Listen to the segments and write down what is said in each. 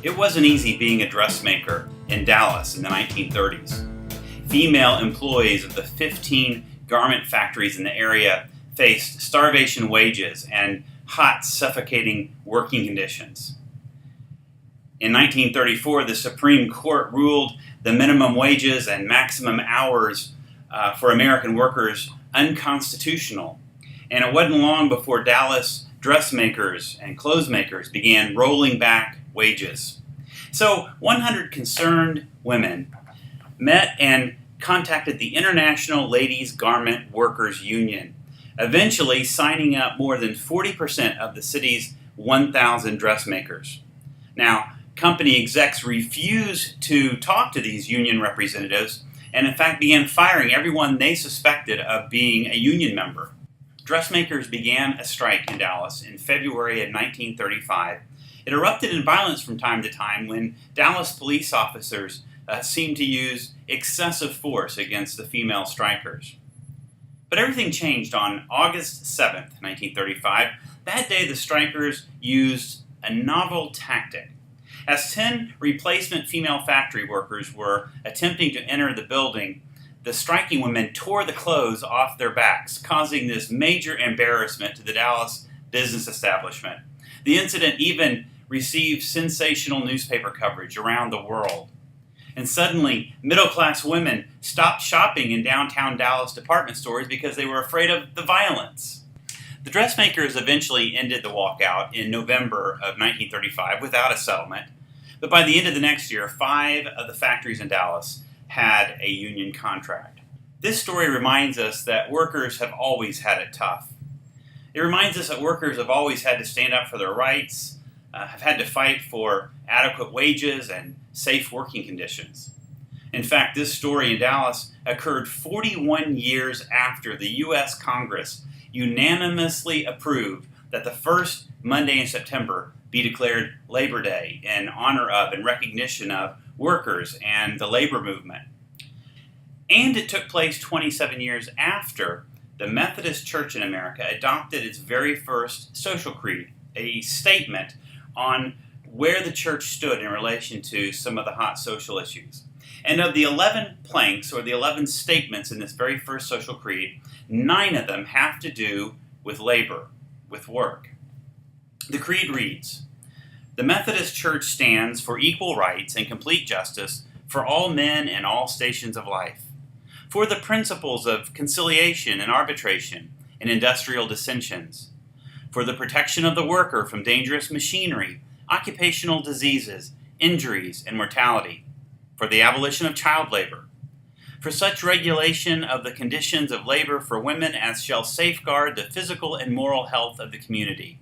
It wasn't easy being a dressmaker in Dallas in the 1930s. Female employees of the 15 garment factories in the area faced starvation wages and hot, suffocating working conditions. In 1934, the Supreme Court ruled the minimum wages and maximum hours for American workers unconstitutional. And it wasn't long before Dallas dressmakers and clothes makers began rolling back wages. So 100 concerned women met and contacted the International Ladies Garment Workers Union, eventually signing up more than 40% of the city's 1,000 dressmakers. Now, company execs refused to talk to these union representatives and in fact began firing everyone they suspected of being a union member. Dressmakers began a strike in Dallas in February of 1935. It erupted in violence from time to time when Dallas police officers seemed to use excessive force against the female strikers. But everything changed on August 7th, 1935. That day, the strikers used a novel tactic. As 10 replacement female factory workers were attempting to enter the building, the striking women tore the clothes off their backs, causing this major embarrassment to the Dallas business establishment. The incident even received sensational newspaper coverage around the world. And suddenly, middle-class women stopped shopping in downtown Dallas department stores because they were afraid of the violence. The dressmakers eventually ended the walkout in November of 1935 without a settlement. But by the end of the next year, 5 of the factories in Dallas had a union contract. This story reminds us that workers have always had it tough. It reminds us that workers have always had to stand up for their rights, have had to fight for adequate wages and safe working conditions. In fact, this story in Dallas occurred 41 years after the U.S. Congress unanimously approved that the first Monday in September be declared Labor Day in honor of and recognition of workers and the labor movement. And it took place 27 years after the Methodist Church in America adopted its very first social creed, a statement on where the church stood in relation to some of the hot social issues. And of the 11 planks, or the 11 statements in this very first social creed, 9 of them have to do with labor, with work. The creed reads, "The Methodist Church stands for equal rights and complete justice for all men in all stations of life, for the principles of conciliation and arbitration in industrial dissensions, for the protection of the worker from dangerous machinery, occupational diseases, injuries, and mortality, for the abolition of child labor, for such regulation of the conditions of labor for women as shall safeguard the physical and moral health of the community,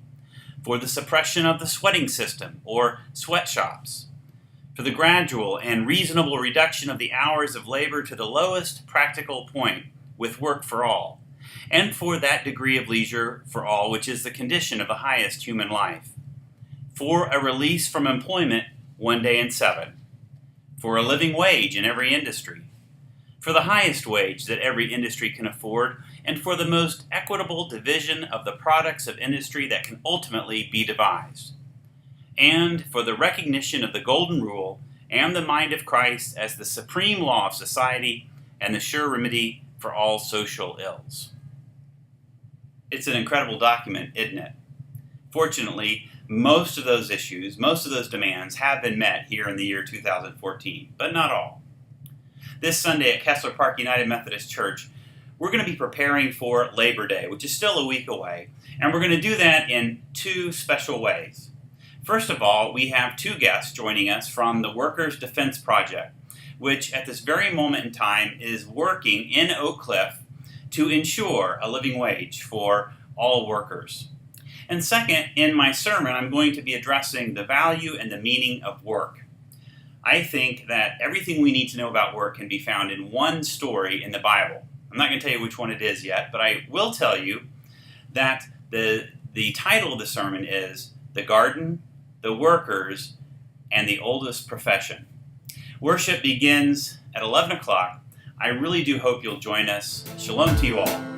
for the suppression of the sweating system or sweatshops, for the gradual and reasonable reduction of the hours of labor to the lowest practical point with work for all, and for that degree of leisure for all which is the condition of the highest human life, for a release from employment 1 day in 7, for a living wage in every industry, for the highest wage that every industry can afford, and for the most equitable division of the products of industry that can ultimately be devised, and for the recognition of the Golden Rule and the mind of Christ as the supreme law of society and the sure remedy for all social ills." It's an incredible document, isn't it? Fortunately, most of those issues, most of those demands have been met here in the year 2014, but not all. This Sunday at Kessler Park United Methodist Church, we're going to be preparing for Labor Day, which is still a week away, and we're going to do that in 2 special ways. First of all, we have 2 guests joining us from the Workers' Defense Project, which at this very moment in time is working in Oak Cliff to ensure a living wage for all workers. And second, in my sermon, I'm going to be addressing the value and the meaning of work. I think that everything we need to know about work can be found in one story in the Bible. I'm not going to tell you which one it is yet, but I will tell you that the title of the sermon is The Garden, the Workers, and the Oldest Profession. Worship begins at 11 o'clock. I really do hope you'll join us. Shalom to you all.